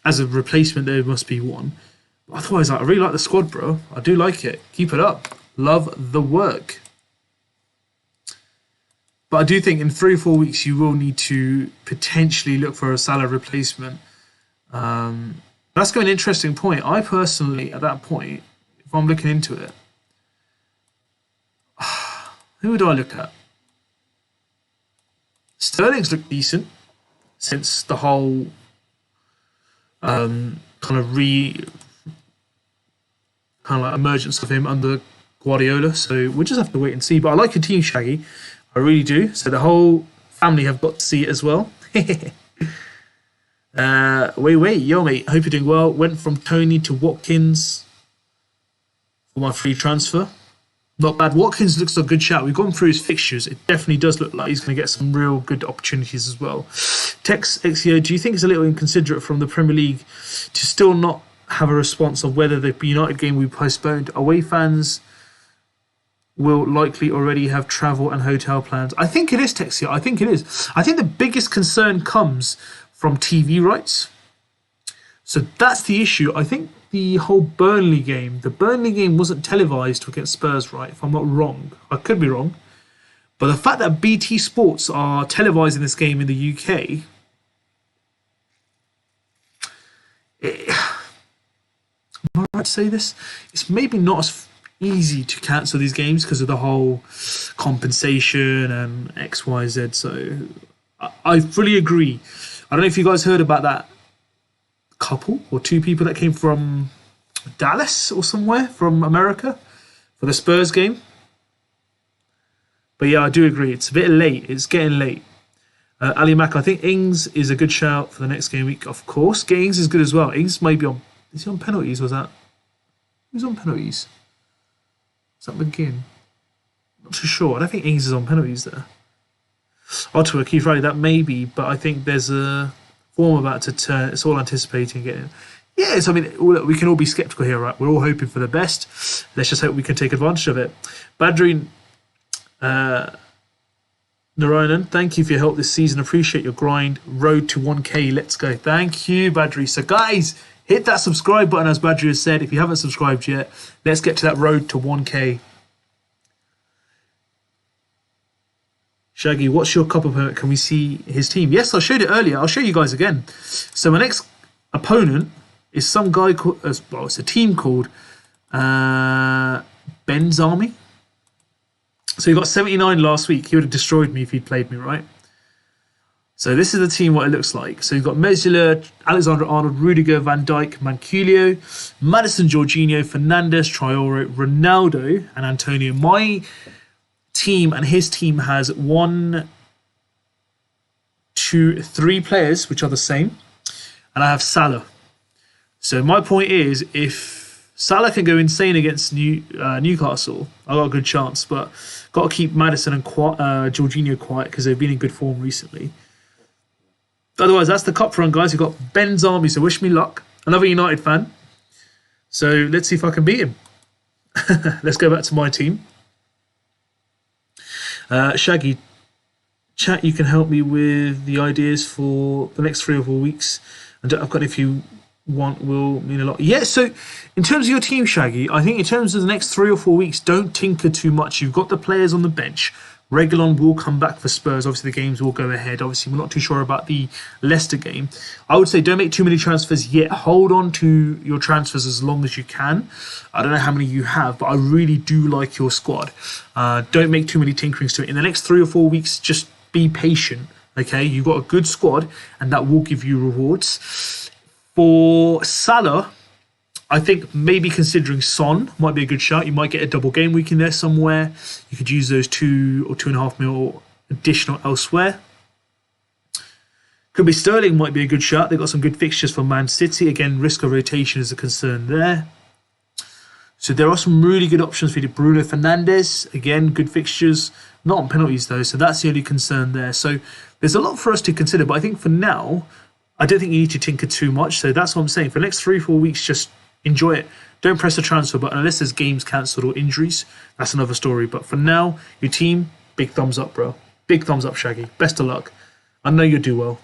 as a replacement. There must be one. Otherwise, I really like the squad, bro. I do like it. Keep it up. Love the work. But I do think in 3 or 4 weeks, you will need to potentially look for a Salah replacement. That's going to be an interesting point. I personally, at that point, if I'm looking into it, who would I look at? Sterling's looked decent since the whole kind of emergence of him under Guardiola. So we'll just have to wait and see. But I like your team, Shaggy. I really do. So the whole family have got to see it as well. Yo, mate. Hope you're doing well. Went from Tony to Watkins for my free transfer. Not bad. Watkins looks like a good shout. We've gone through his fixtures. It definitely does look like he's going to get some real good opportunities as well. Tex XEO, do you think it's a little inconsiderate from the Premier League to still not have a response of whether the United game will be postponed? Away fans will likely already have travel and hotel plans. I think it is, Texia. I think it is. I think the biggest concern comes from TV rights. So that's the issue. I think the whole the Burnley game wasn't televised against Spurs, right? If I'm not wrong. I could be wrong. But the fact that BT Sports are televising this game in the UK, am I right to say this? It's maybe not as easy to cancel these games because of the whole compensation and XYZ. So I fully agree. I don't know if you guys heard about that couple or 2 people that came from Dallas or somewhere from America for the Spurs game. But yeah, I do agree. It's a bit late. It's getting late. Ali Mack, I think Ings is a good shout for the next game week. Of course, Ings is good as well. Ings may be on. Is he on penalties? Was that? Who's on penalties? Is that McGinn? Not too sure. I don't think Ings is on penalties there. Ottawa, Keith Riley, that may be, but I think there's a form about to turn. It's all anticipating getting. Yes, I mean, we can all be sceptical here, right? We're all hoping for the best. Let's just hope we can take advantage of it. Badri Narayanan, thank you for your help this season. Appreciate your grind. Road to 1K. Let's go. Thank you, Badri. So, guys, hit that subscribe button, as Badri has said. If you haven't subscribed yet, let's get to that road to 1K. Shaggy, what's your cup opponent? Can we see his team? Yes, I showed it earlier. I'll show you guys again. So my next opponent is some guy called, well, it's a team called Ben's Army. So he got 79 last week. He would have destroyed me if he'd played me, right? So this is the team, what it looks like. So you've got Mesula, Alexander-Arnold, Rudiger, Van Dijk, Manculio, Madison, Jorginho, Fernandes, Traore, Ronaldo, and Antonio. My team and his team has 1, 2, 3 players which are the same, and I have Salah. So my point is, if Salah can go insane against Newcastle, I got a good chance, but got to keep Madison and Jorginho quiet because they've been in good form recently. Otherwise, that's the cup front, guys. We've got Ben's Army, so wish me luck. Another United fan. So let's see if I can beat him. Let's go back to my team. Shaggy, Chat, you can help me with the ideas for the next 3 or 4 weeks. And I've got, if you want, will mean a lot. Yeah, so in terms of your team, Shaggy, I think in terms of the next 3 or 4 weeks, don't tinker too much. You've got the players on the bench. Reguilon will come back for Spurs. Obviously, the games will go ahead. Obviously, we're not too sure about the Leicester game. I would say don't make too many transfers yet. Hold on to your transfers as long as you can. I don't know how many you have, but I really do like your squad. Don't make too many tinkerings to it. In the next 3 or 4 weeks, just be patient. Okay, you've got a good squad, and that will give you rewards. For Salah, I think maybe considering Son might be a good shout. You might get a double game week in there somewhere. You could use those 2 or 2.5 mil additional elsewhere. Could be Sterling might be a good shout. They've got some good fixtures for Man City. Again, risk of rotation is a concern there. So there are some really good options for you. Bruno Fernandes, again, good fixtures. Not on penalties though, so that's the only concern there. So there's a lot for us to consider, but I think for now, I don't think you need to tinker too much. So that's what I'm saying. For the next 3 or 4 weeks, just enjoy it. Don't press the transfer button unless there's games cancelled or injuries. That's another story. But for now, your team, big thumbs up, bro. Big thumbs up, Shaggy. Best of luck. I know you'll do well.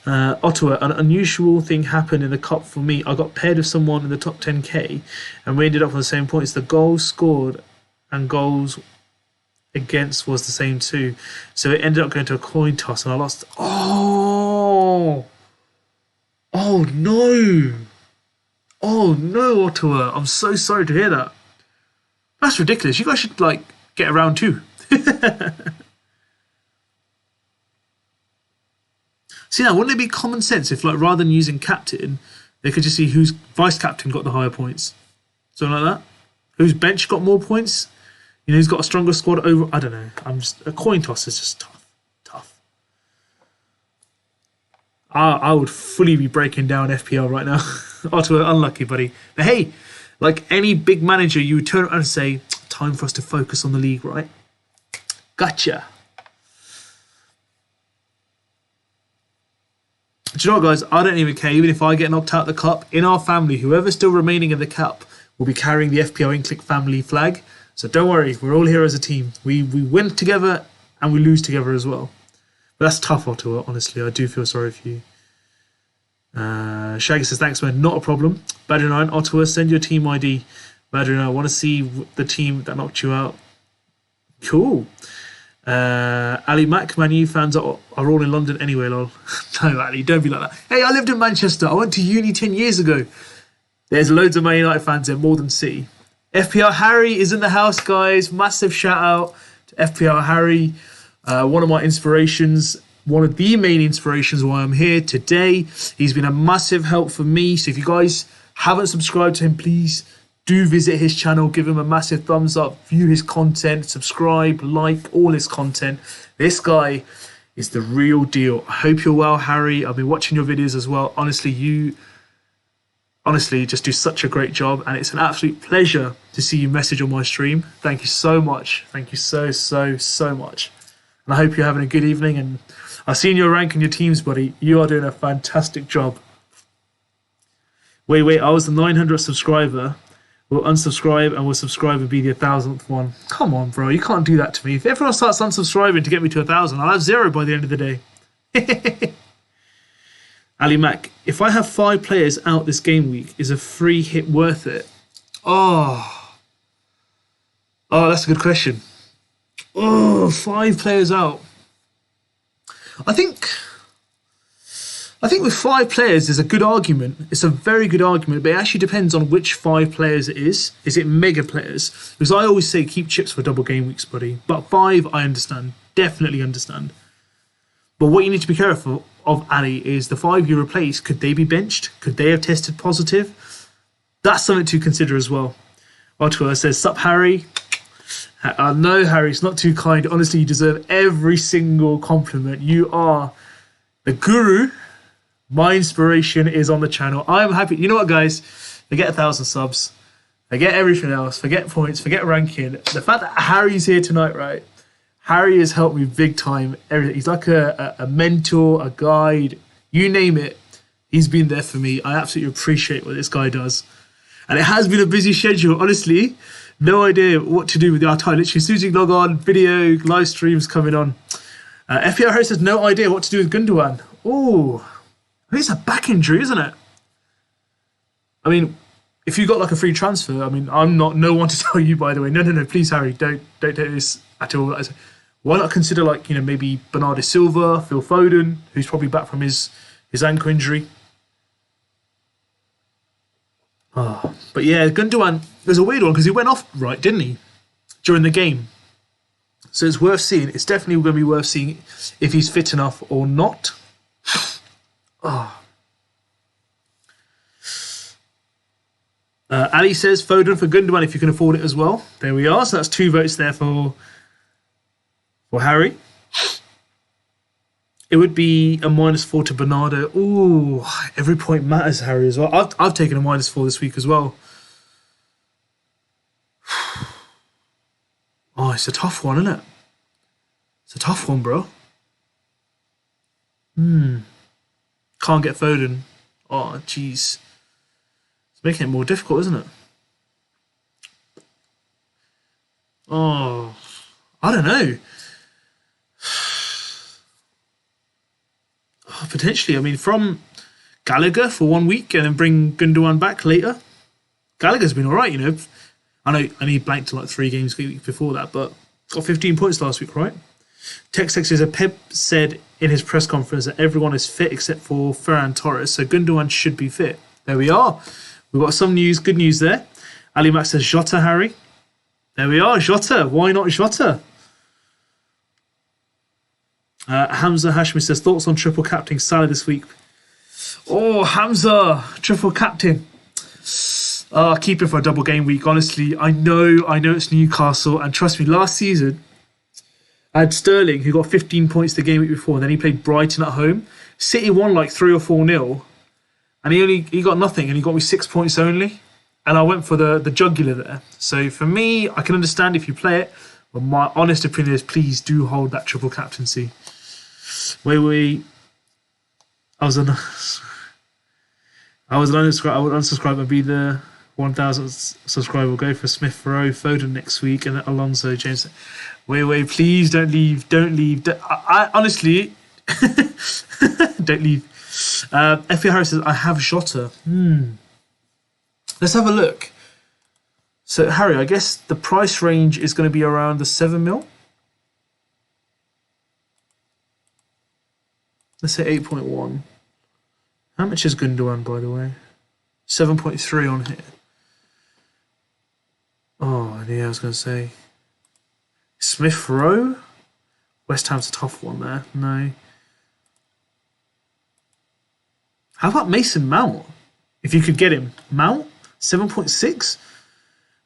Ottawa, an unusual thing happened in the cup for me. I got paired with someone in the top 10k and we ended up on the same points. The goals scored and goals against was the same too. So it ended up going to a coin toss and I lost. Oh no! Oh no, Ottawa! I'm so sorry to hear that. That's ridiculous. You guys should get around too. See now, wouldn't it be common sense if rather than using captain, they could just see whose vice captain got the higher points, something like that. Whose bench got more points? Who's got a stronger squad over? I don't know. A coin toss is just tough. I would fully be breaking down FPL right now. Ottawa, unlucky, buddy. But hey, like any big manager, you would turn around and say, time for us to focus on the league, right? Gotcha. Do you know what, guys? I don't even care. Even if I get knocked out of the cup, in our family, whoever's still remaining in the cup will be carrying the FPL InClick family flag. So don't worry, we're all here as a team. We win together and we lose together as well. But that's tough, Ottawa, honestly. I do feel sorry for you. Shaggy says, thanks, man. Not a problem. Badger9, Ottawa, send your team ID. Badger9, I want to see the team that knocked you out. Cool. Ali Mac, Man U fans are all in London anyway, lol. No, Ali, don't be like that. Hey, I lived in Manchester. I went to uni 10 years ago. There's loads of Man United fans there, more than City. FPL Harry is in the house, guys. Massive shout out to FPL Harry. One of my inspirations, one of the main inspirations why I'm here today. He's been a massive help for me. So if you guys haven't subscribed to him, please do visit his channel. Give him a massive thumbs up. View his content. Subscribe, like all his content. This guy is the real deal. I hope you're well, Harry. I've been watching your videos as well. Honestly, you just do such a great job. And it's an absolute pleasure to see you message on my stream. Thank you so much. Thank you so much. And I hope you're having a good evening. And I've seen your rank in your teams, buddy. You are doing a fantastic job. Wait, I was the 900th subscriber. We'll unsubscribe and we'll subscribe and be the 1,000th one. Come on, bro. You can't do that to me. If everyone starts unsubscribing to get me to 1,000, I'll have 0 by the end of the day. Ali Mac, if I have 5 players out this game week, is a free hit worth it? Oh, that's a good question. 5 players out. I think with 5 players, there's a good argument. It's a very good argument, but it actually depends on which 5 players it is. Is it mega players? Because I always say keep chips for double game weeks, buddy. But 5, I understand. Definitely understand. But what you need to be careful of, Ali, is the 5 you replace, could they be benched? Could they have tested positive? That's something to consider as well. Ottawa says, sup, Harry? No, Harry, it's not too kind. Honestly, you deserve every single compliment. You are the guru. My inspiration is on the channel. I'm happy. You know what, guys? Forget 1,000 subs. Forget everything else. Forget points. Forget ranking. The fact that Harry's here tonight, right? Harry has helped me big time. Everything. He's like a mentor, a guide. You name it. He's been there for me. I absolutely appreciate what this guy does. And it has been a busy schedule. Honestly, No idea what to do with the archive. Literally, as soon as you log on, video, live streams coming on. FPL Harry says, no idea what to do with Gundogan. Oh, it's a back injury, isn't it? I mean, if you got like a free transfer, I mean, I'm not no one to tell you, by the way. No, please, Harry, don't take this at all. Why not consider like, maybe Bernardo Silva, Phil Foden, who's probably back from his ankle injury. But yeah, Gundogan, there's a weird one because he went off, right, didn't he, during the game? So it's worth seeing. It's definitely going to be worth seeing if he's fit enough or not. Ali says Foden for Gundogan if you can afford it as well. There we are. So that's 2 votes there for Harry. It would be a -4 to Bernardo. Ooh, every point matters, Harry, as well. I've taken a -4 this week as well. Oh, it's a tough one, isn't it? It's a tough one, bro. Can't get Foden. Oh, jeez. It's making it more difficult, isn't it? Oh, I don't know. Potentially, I mean, from Gallagher for 1 week and then bring Gundogan back later. Gallagher's been all right, I know he blanked like 3 games before that, but got 15 points last week, right? Text says, Pep said in his press conference that everyone is fit except for Ferran Torres, so Gundogan should be fit. There we are. We've got some news, good news there. Ali Max says, Jota, Harry. There we are, Jota. Why not Jota? Hamza Hashmi says, thoughts on triple captain Salah this week? Oh, Hamza, triple captain. Keep it for a double game week. Honestly, I know it's Newcastle, and trust me, last season I had Sterling who got 15 points the game week before. Then he played Brighton at home. City won like 3 or 4-0, and he got nothing, and he got me 6 points only. And I went for the jugular there. So for me, I can understand if you play it, but my honest opinion is please do hold that triple captaincy. I was unsubscribed. I would unsubscribe and be the 1,000th subscriber. We'll go for Smith Rowe, Foden next week, and Alonso, James. Wait, please don't leave. I honestly, don't leave. Effie Harris says, I have Jota. Let's have a look. So, Harry, I guess the price range is going to be around the 7 mil. Let's say 8.1. How much is Gundogan, by the way? 7.3 on here. Oh, yeah, I was going to say. Smith Rowe? West Ham's a tough one there. No. How about Mason Mount? If you could get him. Mount? 7.6?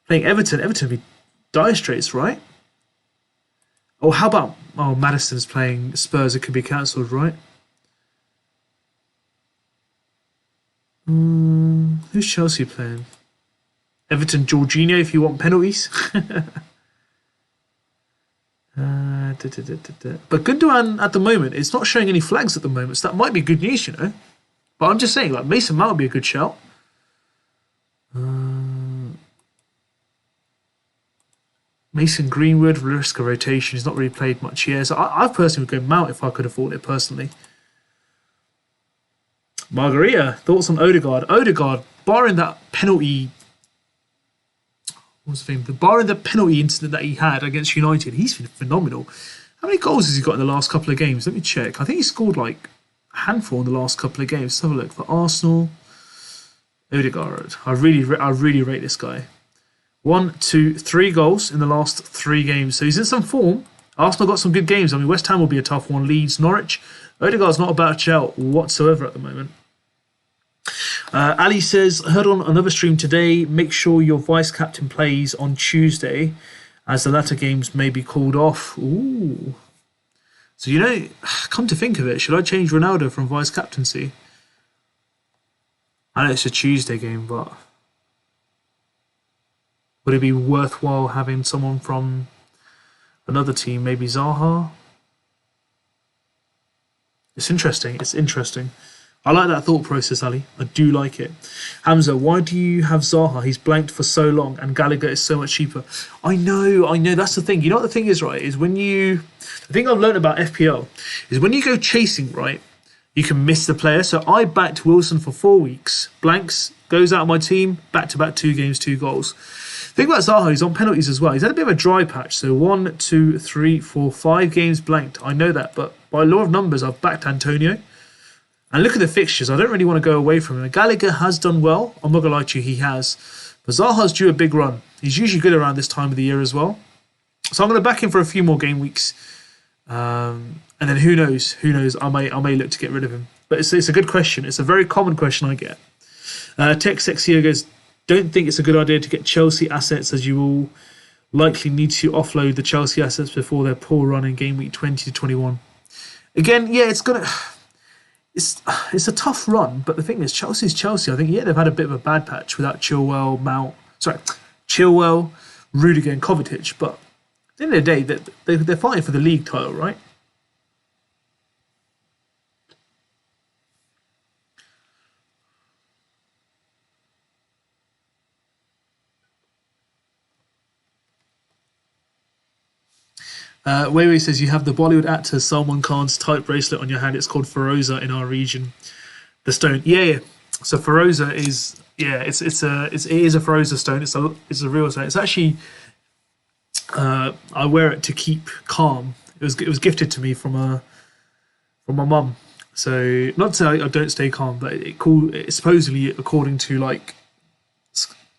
Playing Everton. Everton would be dire straits, right? Or how about... Oh, Maddison's playing Spurs. It could be cancelled, right? Who's Chelsea playing? Everton, Jorginho, if you want penalties. But Gundogan at the moment, it's not showing any flags at the moment, so that might be good news, But I'm just saying, like, Mason Mount would be a good shout. Mason Greenwood, risk of rotation. He's not really played much here, so I personally would go Mount if I could afford it personally. Margarita, thoughts on Odegaard? Odegaard, barring that penalty... What's the thing? Barring the penalty incident that he had against United, he's been phenomenal. How many goals has he got in the last couple of games? Let me check. I think he scored like a handful in the last couple of games. Let's have a look. For Arsenal, Odegaard. I really rate this guy. 1, 2, 3 goals in the last 3 games. So he's in some form. Arsenal got some good games. I mean, West Ham will be a tough one. Leeds, Norwich. Odegaard's not a bad shout whatsoever at the moment. Ali says, heard on another stream today, make sure your vice captain plays on Tuesday as the latter games may be called off. Ooh. So, come to think of it, should I change Ronaldo from vice captaincy? I know it's a Tuesday game, but would it be worthwhile having someone from another team, maybe Zaha? It's interesting. I like that thought process, Ali. I do like it. Hamza, why do you have Zaha? He's blanked for so long and Gallagher is so much cheaper. I know. That's the thing. You know what the thing is, right? Is when you. The thing I've learned about FPL is when you go chasing, right, you can miss the player. So I backed Wilson for 4 weeks. Blanks, goes out of my team, back to back 2 games, 2 goals. Think about Zaha, he's on penalties as well. He's had a bit of a dry patch. So 1, 2, 3, 4, 5 games blanked. I know that. But by law of numbers, I've backed Antonio. And look at the fixtures. I don't really want to go away from him. Gallagher has done well. I'm not going to lie to you, he has. But Zaha's due a big run. He's usually good around this time of the year as well. So I'm going to back him for a few more game weeks. And then who knows? I may look to get rid of him. But it's a good question. It's a very common question I get. Tech Sexy goes, don't think it's a good idea to get Chelsea assets as you will likely need to offload the Chelsea assets before their poor run in game week 20 to 21. Again, yeah, it's a tough run, but the thing is, Chelsea's Chelsea. I think, yeah, they've had a bit of a bad patch without Chilwell, Rudiger and Kovacic, but at the end of the day, they're fighting for the league title, right? Weiwei says you have the Bollywood actor Salman Khan's type bracelet on your hand. It's called Feroza in our region. The stone, yeah. So Feroza is, yeah, it is a Feroza stone. It's a real stone. It's actually, I wear it to keep calm. It was gifted to me from my mum. So not to say I don't stay calm, but it's supposedly according to like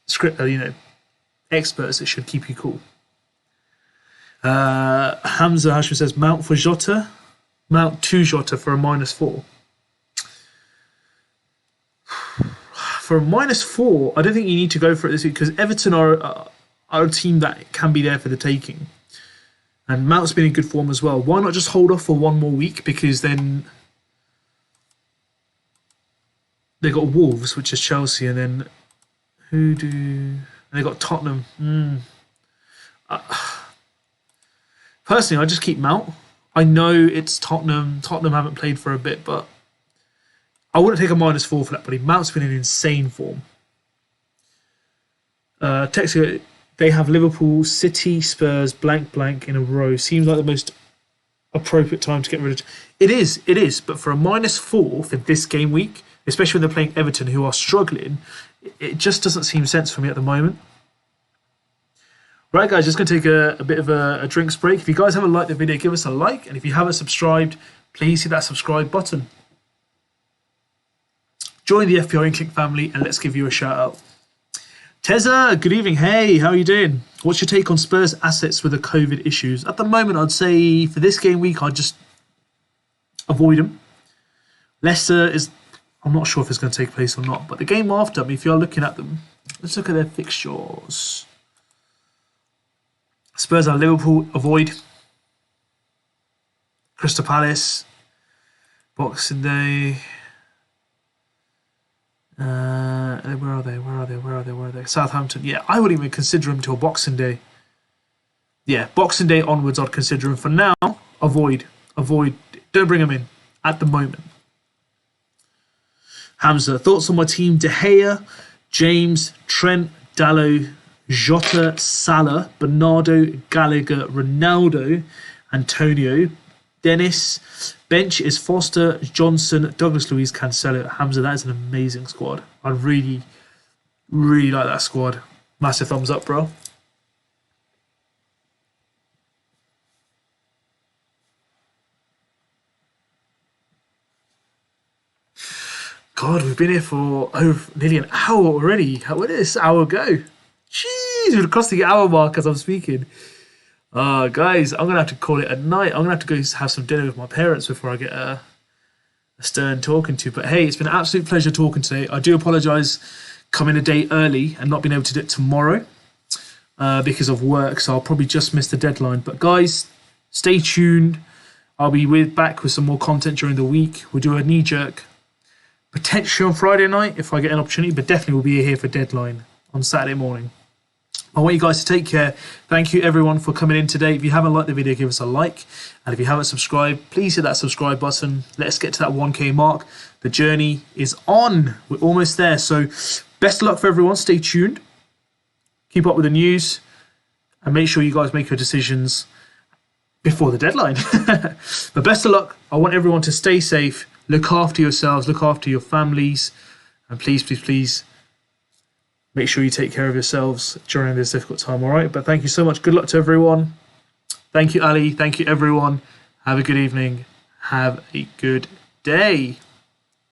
script, experts, it should keep you cool. Hamza Hashim says mount for Jota, mount to Jota for a -4. For a -4, I don't think you need to go for it this week because Everton are a team that can be there for the taking, and Mount's been in good form as well. Why not just hold off for 1 more week, because then they got Wolves, which is Chelsea, and then they got Tottenham. Personally, I just keep Mount. I know it's Tottenham. Tottenham haven't played for a bit, but I wouldn't take a -4 for that, buddy. Mount's been in insane form. Texas, they have Liverpool, City, Spurs, blank in a row. Seems like the most appropriate time to get rid of. It is. But for a -4 for this game week, especially when they're playing Everton, who are struggling, it just doesn't seem sense for me at the moment. Right, guys, just going to take a bit of a drinks break. If you guys haven't liked the video, give us a like. And if you haven't subscribed, please hit that subscribe button. Join the FPL Inkling family and let's give you a shout out. Teza, good evening. Hey, how are you doing? What's your take on Spurs assets with the COVID issues? At the moment, I'd say for this game week, I'd just avoid them. Leicester is, I'm not sure if it's going to take place or not, but the game after, I mean, if you're looking at them, let's look at their fixtures. Spurs are Liverpool, avoid. Crystal Palace, Boxing Day. Where are they? Southampton. Yeah, I wouldn't even consider them till Boxing Day. Yeah, Boxing Day onwards, I'd consider them. For now, avoid. Don't bring them in at the moment. Hamza, thoughts on my team? De Gea, James, Trent, Dalot, Jota, Salah, Bernardo, Gallagher, Ronaldo, Antonio, Dennis. Bench is Foster, Johnson, Douglas Luiz, Cancelo, Hamza. That is an amazing squad. I really like that squad. Massive thumbs up, bro. God, we've been here for nearly an hour already. Where did this hour go? Jeez, we're across the hour mark as I'm speaking. Guys, I'm going to have to call it a night. I'm going to have to go have some dinner with my parents before I get a stern talking to. But hey, it's been an absolute pleasure talking today. I do apologise coming a day early and not being able to do it tomorrow because of work. So I'll probably just miss the deadline. But guys, stay tuned. I'll be back with some more content during the week. We'll do a knee-jerk potentially on Friday night if I get an opportunity. But definitely we'll be here for deadline on Saturday morning. I want you guys to take care. Thank you everyone for coming in today. If you haven't liked the video, give us a like. And if you haven't subscribed, please hit that subscribe button. Let's get to that 1K mark. The journey is on. We're almost there. So best of luck for everyone. Stay tuned. Keep up with the news. And make sure you guys make your decisions before the deadline. But best of luck. I want everyone to stay safe. Look after yourselves. Look after your families. And please, please, please, make sure you take care of yourselves during this difficult time, all right? But thank you so much. Good luck to everyone. Thank you, Ali. Thank you, everyone. Have a good evening. Have a good day.